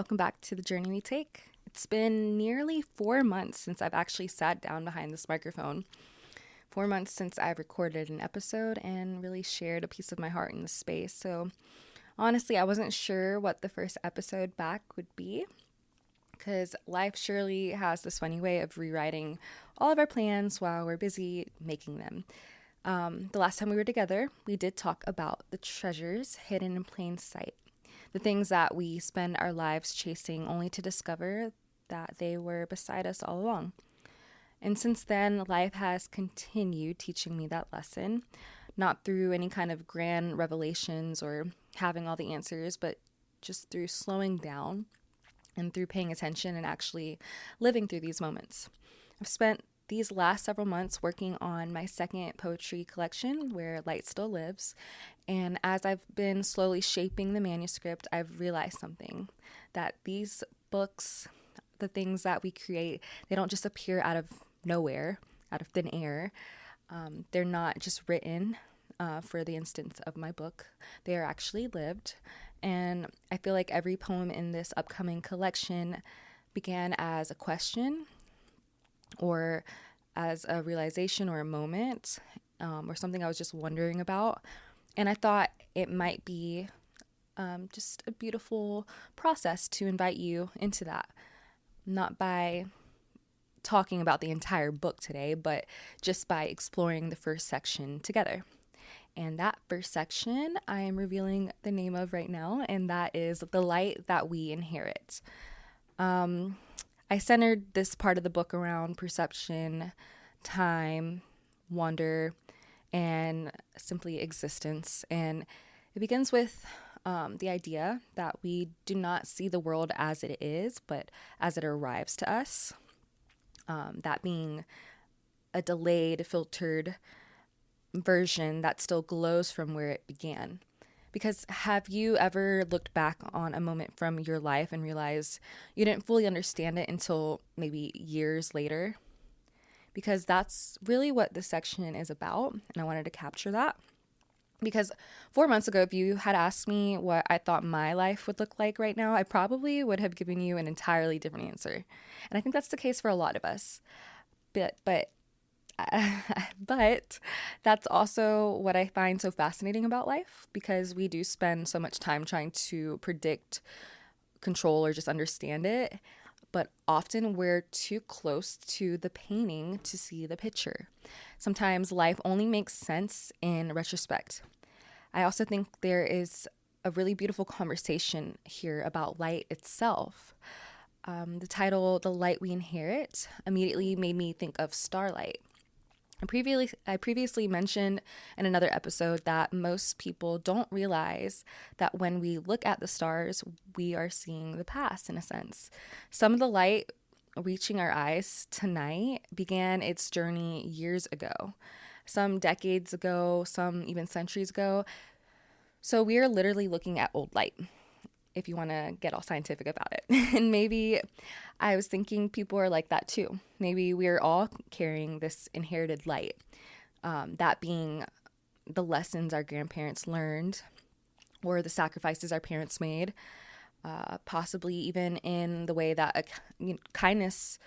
welcome back to The Journey We Take. It's been nearly 4 months since I've actually sat down behind this microphone. 4 months since I've recorded an episode and really shared a piece of my heart in this space. So honestly, I wasn't sure what the first episode back would be because life surely has this funny way of rewriting all of our plans while we're busy making them. The last time we were together, we did talk about the treasures hidden in plain sight. The things that we spend our lives chasing only to discover that they were beside us all along. And since then, life has continued teaching me that lesson, not through any kind of grand revelations or having all the answers, but just through slowing down and through paying attention and actually living through these moments. I've spent these last several months working on my second poetry collection, Where Light Still Lives. And as I've been slowly shaping the manuscript, I've realized something, that these books, the things that we create, they don't just appear out of nowhere, out of thin air. They're not just written for the instance of my book. They are actually lived. And I feel like every poem in this upcoming collection began as a question or as a realization or a moment or something I was just wondering about. And I thought it might be just a beautiful process to invite you into that. Not by talking about the entire book today, but just by exploring the first section together. And that first section I am revealing the name of right now, and that is The Light That We Inherit. I centered this part of the book around perception, time, wonder, and simply existence. And it begins with the idea that we do not see the world as it is, but as it arrives to us. That being a delayed, filtered version that still glows from where it began. Because have you ever looked back on a moment from your life and realized you didn't fully understand it until maybe years later? Because that's really what this section is about, and I wanted to capture that. Because 4 months ago, if you had asked me what I thought my life would look like right now, I probably would have given you an entirely different answer. And I think that's the case for a lot of us. But that's also what I find so fascinating about life, because we do spend so much time trying to predict, control, or just understand it. But often we're too close to the painting to see the picture. Sometimes life only makes sense in retrospect. I also think there is a really beautiful conversation here about light itself. The title, The Light We Inherit, immediately made me think of starlight. I previously mentioned in another episode that most people don't realize that when we look at the stars, we are seeing the past in a sense. Some of the light reaching our eyes tonight began its journey years ago, some decades ago, some even centuries ago. So we are literally looking at old light, if you want to get all scientific about it. And maybe I was thinking people are like that too. Maybe we're all carrying this inherited light, that being the lessons our grandparents learned or the sacrifices our parents made, possibly even in the way that kindness,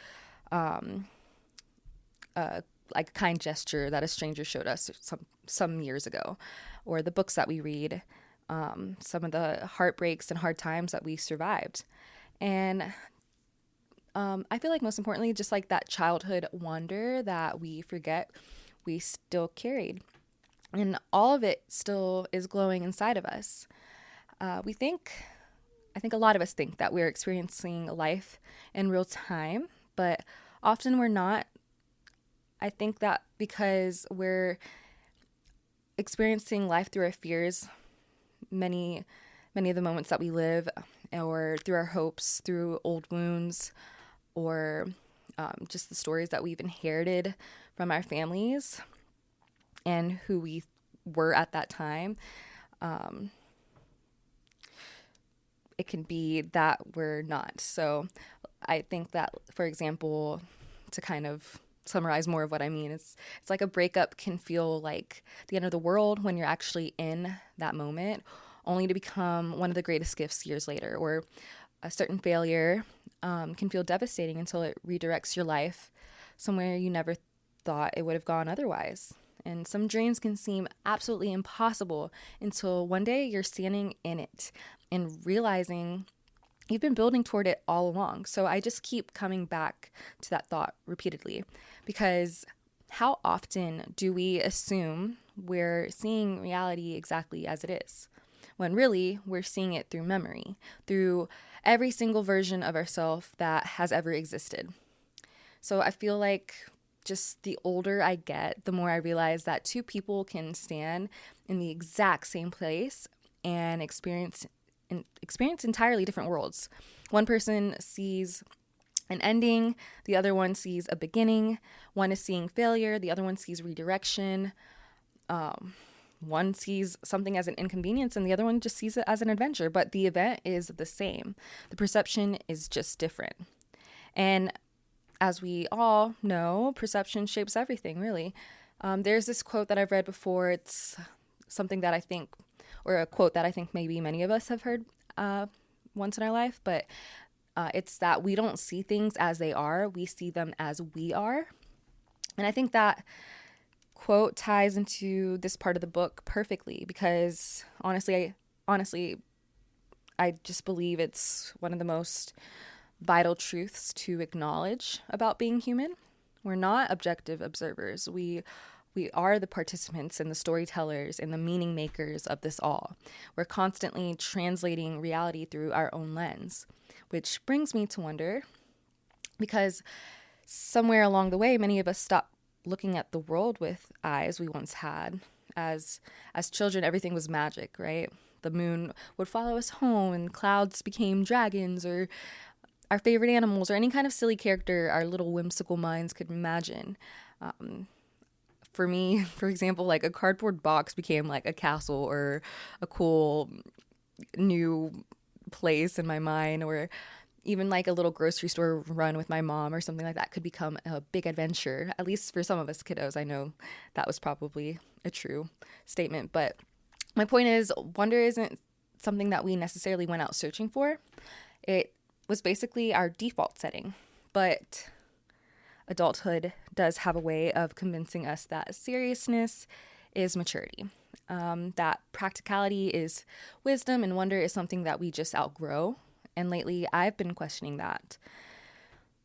like a kind gesture that a stranger showed us some years ago, or the books that we read, some of the heartbreaks and hard times that we survived. And I feel like most importantly, just like that childhood wonder that we forget, we still carried. And all of it still is glowing inside of us. I think a lot of us think that we're experiencing life in real time, but often we're not. I think that because we're experiencing life through our fears, many of the moments that we live, or through our hopes, through old wounds, or just the stories that we've inherited from our families and who we were at that time. It can be that we're not. So I think that, for example, to kind of summarize more of what I mean, it's like a breakup can feel like the end of the world when you're actually in that moment, only to become one of the greatest gifts years later. Or A certain failure can feel devastating until it redirects your life somewhere you never thought it would have gone otherwise. And some dreams can seem absolutely impossible until one day you're standing in it and realizing you've been building toward it all along. So I just keep coming back to that thought repeatedly, because how often do we assume we're seeing reality exactly as it is, when really we're seeing it through memory, through every single version of ourselves that has ever existed. So I feel like just the older I get, the more I realize that two people can stand in the exact same place and experience entirely different worlds. One person sees an ending, the other one sees a beginning. One is seeing failure, the other one sees redirection. One sees something as an inconvenience and the other one just sees it as an adventure, but the event is the same. The perception is just different. And as we all know, perception shapes everything, really. There's this quote that I've read before. It's something that I think, or a quote that I think maybe many of us have heard once in our life, but it's that we don't see things as they are, we see them as we are. And I think that quote ties into this part of the book perfectly, because honestly, I just believe it's one of the most vital truths to acknowledge about being human. We're not objective observers. We are the participants and the storytellers and the meaning makers of this all. We're constantly translating reality through our own lens, which brings me to wonder, because somewhere along the way, many of us stopped looking at the world with eyes we once had. As children, everything was magic, right? The moon would follow us home and clouds became dragons, or our favorite animals, or any kind of silly character our little whimsical minds could imagine. For me, for example, like a cardboard box became like a castle or a cool new place in my mind, or even like a little grocery store run with my mom or something like that could become a big adventure. At least for some of us kiddos, I know that was probably a true statement. But my point is, wonder isn't something that we necessarily went out searching for. It was basically our default setting. But adulthood does have a way of convincing us that seriousness is maturity, that practicality is wisdom, and wonder is something that we just outgrow. And lately, I've been questioning that.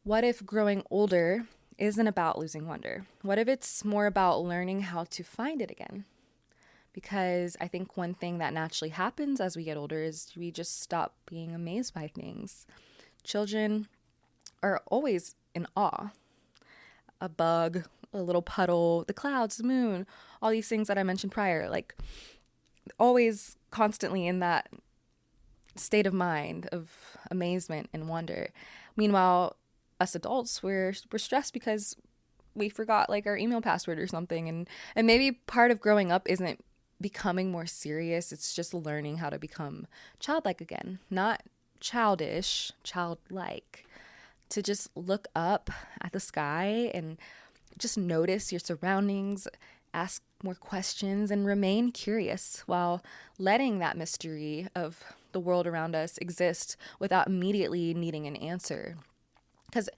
What if growing older isn't about losing wonder? What if it's more about learning how to find it again? Because I think one thing that naturally happens as we get older is we just stop being amazed by things. Children are always in awe. A bug, a little puddle, the clouds, the moon, all these things that I mentioned prior, like always constantly in that state of mind of amazement and wonder. Meanwhile, us adults, we're stressed because we forgot like our email password or something. And maybe part of growing up isn't becoming more serious. It's just learning how to become childlike again. Not childish, childlike. To just look up at the sky and just notice your surroundings, ask more questions, and remain curious while letting that mystery of the world around us exist without immediately needing an answer. Because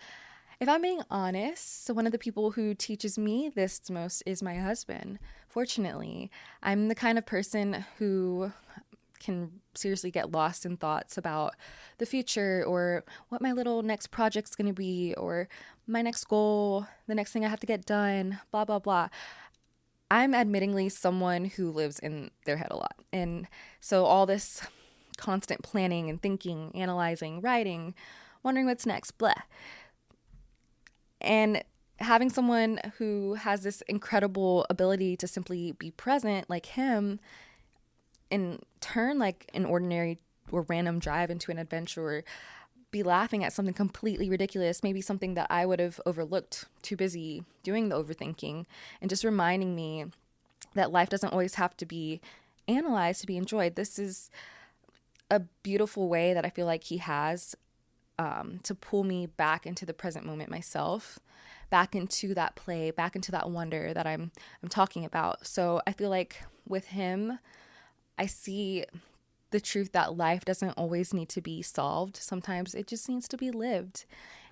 if I'm being honest, one of the people who teaches me this most is my husband. Fortunately, I'm the kind of person who can seriously get lost in thoughts about the future, or what my little next project's going to be, or my next goal, the next thing I have to get done, blah, blah, blah. I'm admittingly someone who lives in their head a lot. And so all this constant planning and thinking, analyzing, writing, wondering what's next, blah. And having someone who has this incredible ability to simply be present like him and turn like an ordinary or random drive into an adventure, or be laughing at something completely ridiculous, maybe something that I would have overlooked, too busy doing the overthinking, and just reminding me that life doesn't always have to be analyzed to be enjoyed. This is a beautiful way that I feel like he has to pull me back into the present moment myself, back into that play, back into that wonder that I'm talking about. So I feel like with him, I see the truth that life doesn't always need to be solved. Sometimes it just needs to be lived.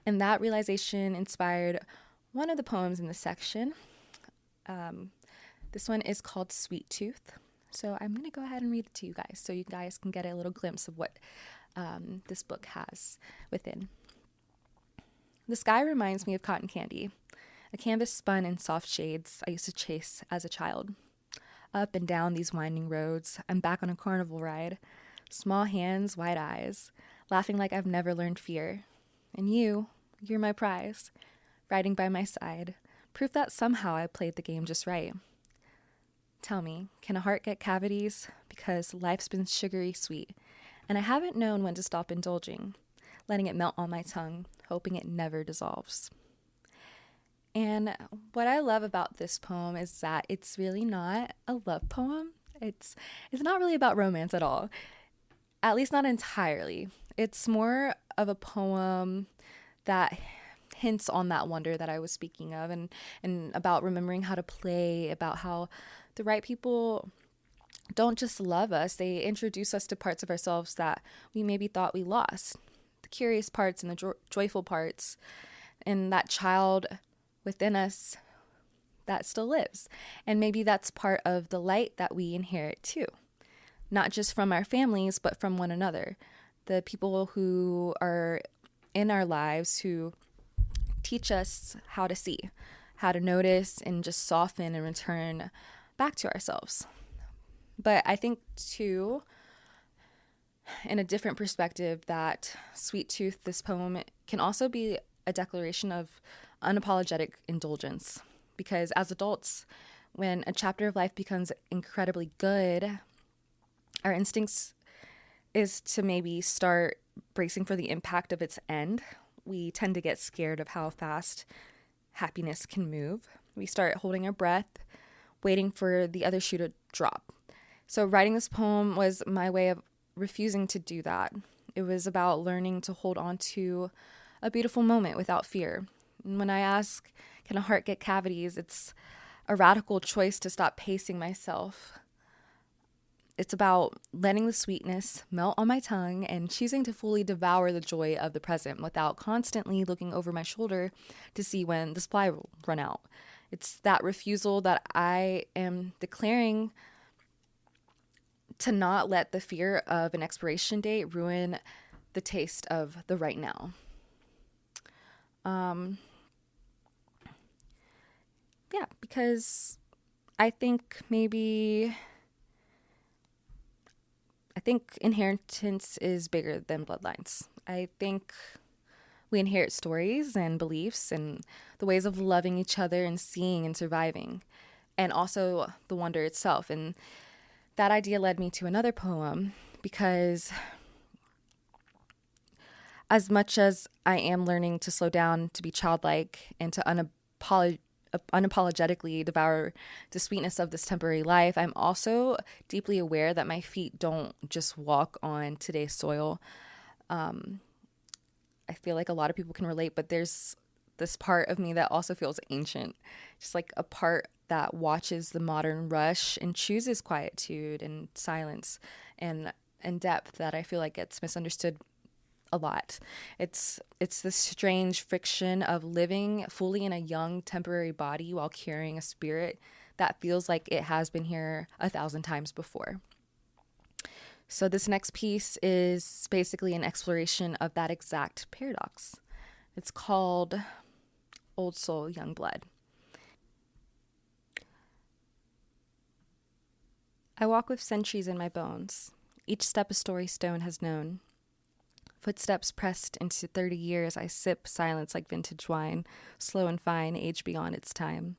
And that realization inspired one of the poems in this section. This one is called Sweet Tooth. So I'm going to go ahead and read it to you guys so you guys can get a little glimpse of what this book has within. The sky reminds me of cotton candy, a canvas spun in soft shades I used to chase as a child. Up and down these winding roads, I'm back on a carnival ride. Small hands, wide eyes, laughing like I've never learned fear. And you're my prize, riding by my side, proof that somehow I played the game just right. Tell me, can a heart get cavities? Because life's been sugary sweet, and I haven't known when to stop indulging, letting it melt on my tongue, hoping it never dissolves. And what I love about this poem is that it's really not a love poem. It's not really about romance at all, at least not entirely. It's more of a poem that hints on that wonder that I was speaking of, and about remembering how to play, about how the right people don't just love us, they introduce us to parts of ourselves that we maybe thought we lost. The curious parts and the joyful parts, and that child within us that still lives. And maybe that's part of the light that we inherit too. Not just from our families, but from one another. The people who are in our lives who teach us how to see, how to notice, and just soften and return back to ourselves. But I think too, in a different perspective, that Sweet Tooth, this poem, can also be a declaration of unapologetic indulgence. Because as adults, when a chapter of life becomes incredibly good, our instincts is to maybe start bracing for the impact of its end. We tend to get scared of how fast happiness can move. We start holding our breath, waiting for the other shoe to drop. So writing this poem was my way of refusing to do that. It was about learning to hold on to a beautiful moment without fear. And when I ask, can a heart get cavities? It's a radical choice to stop pacing myself. It's about letting the sweetness melt on my tongue and choosing to fully devour the joy of the present without constantly looking over my shoulder to see when the supply will run out. It's that refusal that I am declaring to not let the fear of an expiration date ruin the taste of the right now. Because I think inheritance is bigger than bloodlines. I think we inherit stories and beliefs and the ways of loving each other and seeing and surviving, and also the wonder itself. And that idea led me to another poem, because as much as I am learning to slow down, to be childlike, and to unapologetically devour the sweetness of this temporary life, I'm also deeply aware that my feet don't just walk on today's soil. I feel like a lot of people can relate, but there's this part of me that also feels ancient, just like a part that watches the modern rush and chooses quietude and silence and depth that I feel like gets misunderstood a lot. It's this strange friction of living fully in a young temporary body while carrying a spirit that feels like it has been here 1,000 times before. So this next piece is basically an exploration of that exact paradox. It's called Old Soul, Young Blood. I walk with centuries in my bones. Each step a story stone has known. Footsteps pressed into 30 years, I sip silence like vintage wine, slow and fine, age beyond its time.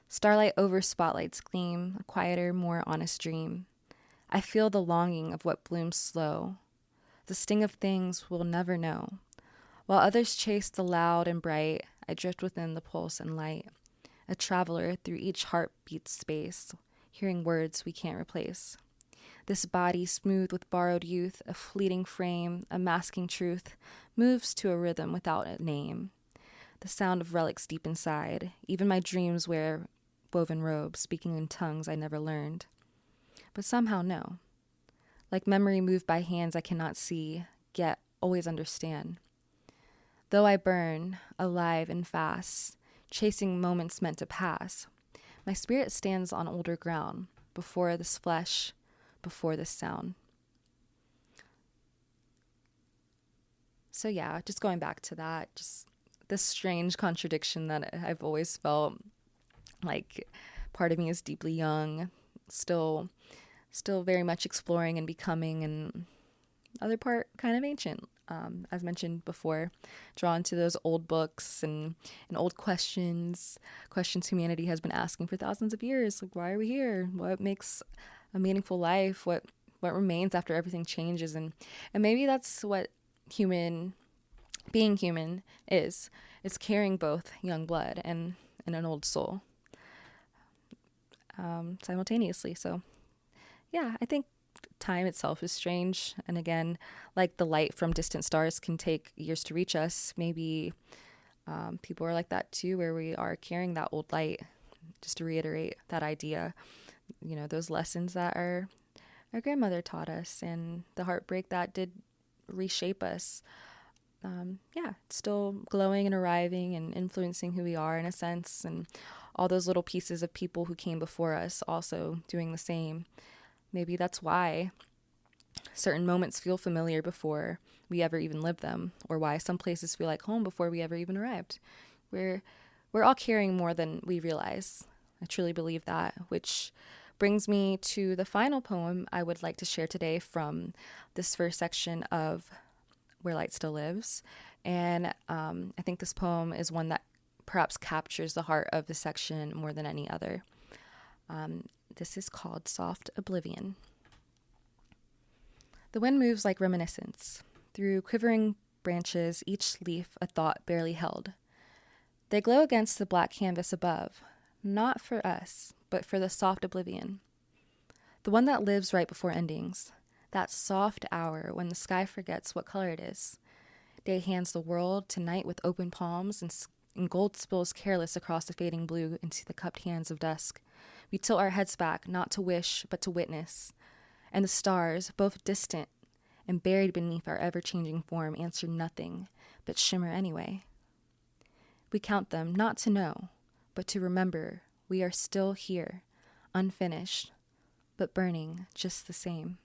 Starlight over spotlights gleam, a quieter, more honest dream. I feel the longing of what blooms slow, the sting of things we'll never know. While others chase the loud and bright, I drift within the pulse and light, a traveler through each heartbeat's space, hearing words we can't replace. This body, smooth with borrowed youth, a fleeting frame, a masking truth, moves to a rhythm without a name. The sound of relics deep inside, even my dreams wear woven robes, speaking in tongues I never learned. But somehow know. like memory moved by hands I cannot see, yet always understand. Though I burn, alive and fast, chasing moments meant to pass, my spirit stands on older ground, before this flesh, before this sound. So yeah, just going back to that, just this strange contradiction that I've always felt, like part of me is deeply young, still very much exploring and becoming, and other part kind of ancient. As mentioned before, drawn to those old books and old questions humanity has been asking for thousands of years. Like, why are we here? What makes a meaningful life? What remains after everything changes? And maybe that's what being human is. It's carrying both young blood and an old soul simultaneously. So yeah, I think time itself is strange. And again, like the light from distant stars can take years to reach us. Maybe people are like that too, where we are carrying that old light. Just to reiterate that idea, those lessons that our grandmother taught us and the heartbreak that did reshape us. Still glowing and arriving and influencing who we are in a sense. And all those little pieces of people who came before us also doing the same. Maybe that's why certain moments feel familiar before we ever even lived them, or why some places feel like home before we ever even arrived. We're all carrying more than we realize. I truly believe that, which brings me to the final poem I would like to share today from this first section of Where Light Still Lives. And I think this poem is one that perhaps captures the heart of the section more than any other. This is called Soft Oblivion. The wind moves like reminiscence. Through quivering branches, each leaf a thought barely held. They glow against the black canvas above, not for us, but for the soft oblivion. The one that lives right before endings. That soft hour when the sky forgets what color it is. Day hands the world to night with open palms, and gold spills careless across the fading blue into the cupped hands of dusk. We tilt our heads back, not to wish, but to witness. And the stars, both distant and buried beneath our ever-changing form, answer nothing, but shimmer anyway. We count them, not to know, but to remember we are still here, unfinished, but burning just the same.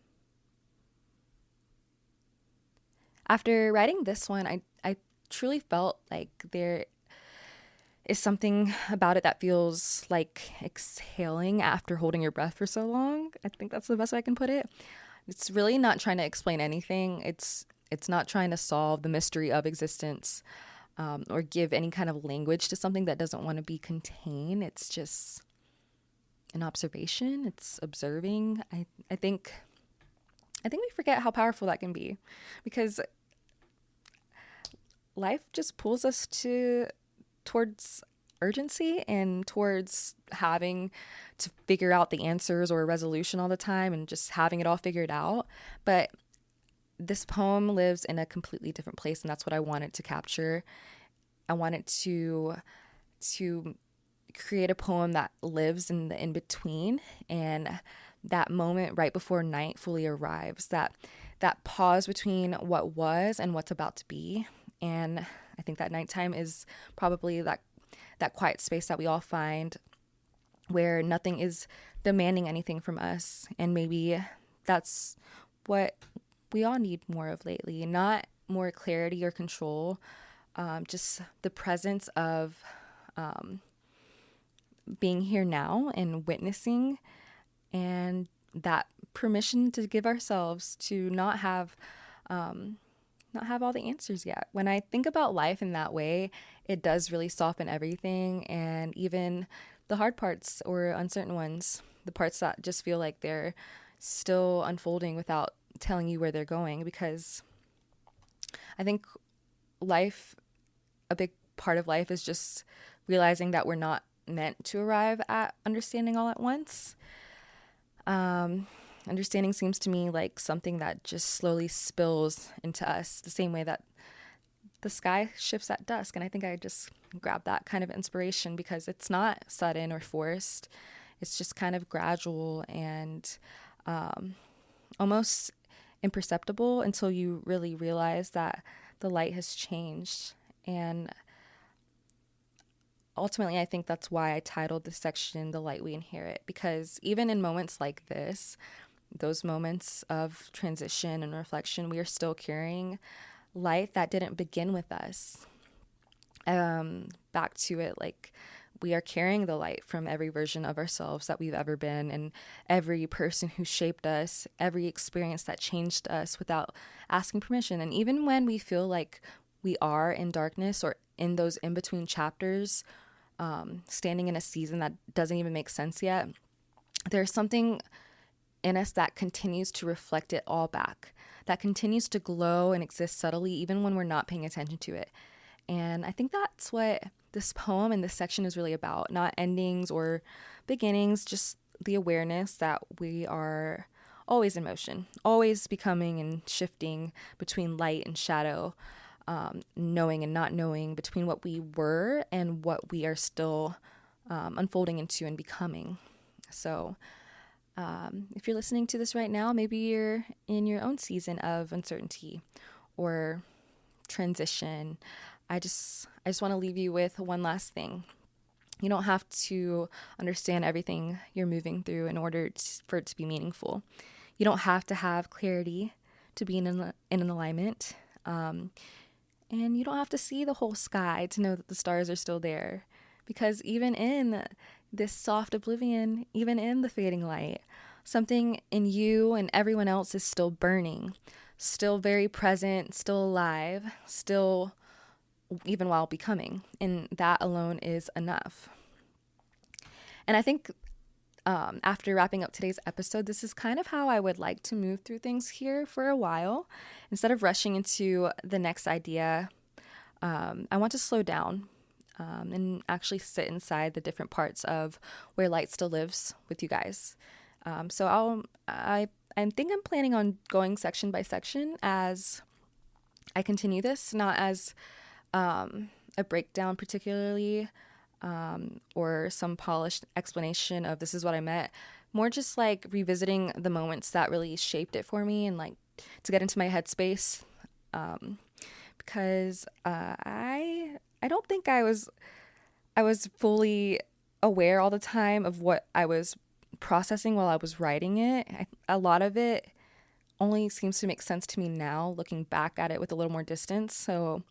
After writing this one, I truly felt like there is something about it that feels like exhaling after holding your breath for so long. I think that's the best way I can put it. It's really not trying to explain anything. It's not trying to solve the mystery of existence or give any kind of language to something that doesn't want to be contained. It's just an observation. It's observing. I think we forget how powerful that can be, because life just pulls us towards urgency and towards having to figure out the answers or a resolution all the time and just having it all figured out. But this poem lives in a completely different place, and that's what I wanted to capture. I wanted to create a poem that lives in the in-between, and that moment right before night fully arrives, that pause between what was and what's about to be. And I think that nighttime is probably that quiet space that we all find where nothing is demanding anything from us. And maybe that's what we all need more of lately. Not more clarity or control, just the presence of being here now and witnessing, and that permission to give ourselves to not have all the answers yet. When I think about life in that way, it does really soften everything, and even the hard parts or uncertain ones, the parts that just feel like they're still unfolding without telling you where they're going. Because I think a big part of life is just realizing that we're not meant to arrive at understanding all at once. Understanding seems to me like something that just slowly spills into us, the same way that the sky shifts at dusk. And I think I just grabbed that kind of inspiration because it's not sudden or forced. It's just kind of gradual and almost imperceptible until you really realize that the light has changed. And ultimately, I think that's why I titled this section The Light We Inherit, because even in moments like this, those moments of transition and reflection, we are still carrying light that didn't begin with us. Back to it, like, we are carrying the light from every version of ourselves that we've ever been, and every person who shaped us, every experience that changed us without asking permission. And even when we feel like we are in darkness or in those in-between chapters, standing in a season that doesn't even make sense yet, there's something in us that continues to reflect it all back, that continues to glow and exist subtly even when we're not paying attention to it. And I think that's what this poem and this section is really about. Not endings or beginnings, just the awareness that we are always in motion, always becoming and shifting between light and shadow, knowing and not knowing, between what we were and what we are still unfolding into and becoming. So if you're listening to this right now, maybe you're in your own season of uncertainty or transition. I just want to leave you with one last thing. You don't have to understand everything you're moving through in order for it to be meaningful. You don't have to have clarity to be in an alignment. And you don't have to see the whole sky to know that the stars are still there. Because even in this soft oblivion, even in the fading light, something in you and everyone else is still burning, still very present, still alive, still even while becoming. And that alone is enough. And I think after wrapping up today's episode, this is kind of how I would like to move through things here for a while. Instead of rushing into the next idea, I want to slow down and actually sit inside the different parts of where light still lives with you guys. So I think I'm planning on going section by section as I continue this, not as a breakdown particularly, or some polished explanation of this is what I meant. More just like revisiting the moments that really shaped it for me and like to get into my headspace. Because I don't think I was fully aware all the time of what I was processing while I was writing it. A lot of it only seems to make sense to me now, looking back at it with a little more distance. So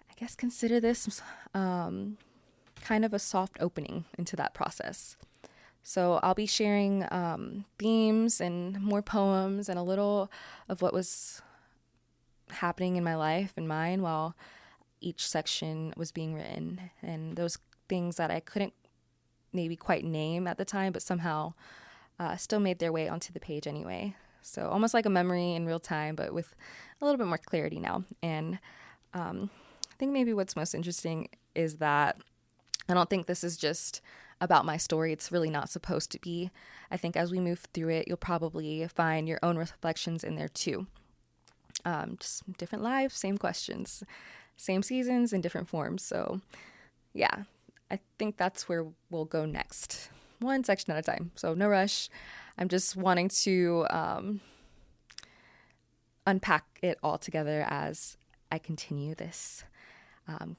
I guess consider this kind of a soft opening into that process. So I'll be sharing themes and more poems and a little of what was happening in my life and mine while each section was being written, and those things that I couldn't maybe quite name at the time, but somehow still made their way onto the page anyway. So almost like a memory in real time, but with a little bit more clarity now. And I think maybe what's most interesting is that I don't think this is just about my story. It's really not supposed to be. I think as we move through it, you'll probably find your own reflections in there too. Just different lives, same questions, same seasons in different forms. So yeah, I think that's where we'll go next. One section at a time. So no rush. I'm just wanting to unpack it all together as I continue this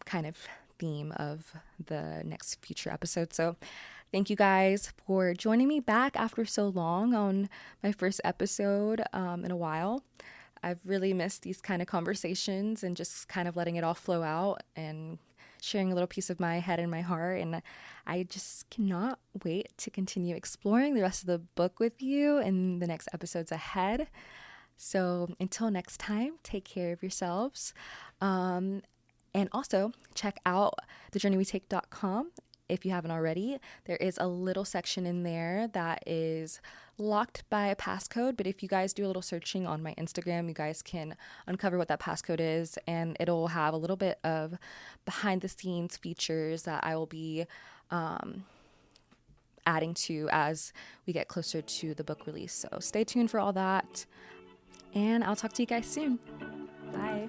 kind of theme of the next future episode. So thank you guys for joining me back after so long on my first episode in a while. I've really missed these kind of conversations and just kind of letting it all flow out and sharing a little piece of my head and my heart. And I just cannot wait to continue exploring the rest of the book with you in the next episodes ahead. So until next time, take care of yourselves. And also check out thejourneywetake.com if you haven't already. There is a little section in there that is locked by a passcode, but if you guys do a little searching on my Instagram, you guys can uncover what that passcode is, and it'll have a little bit of behind the scenes features that I will be adding to as we get closer to the book release. So stay tuned for all that, and I'll talk to you guys soon. Bye.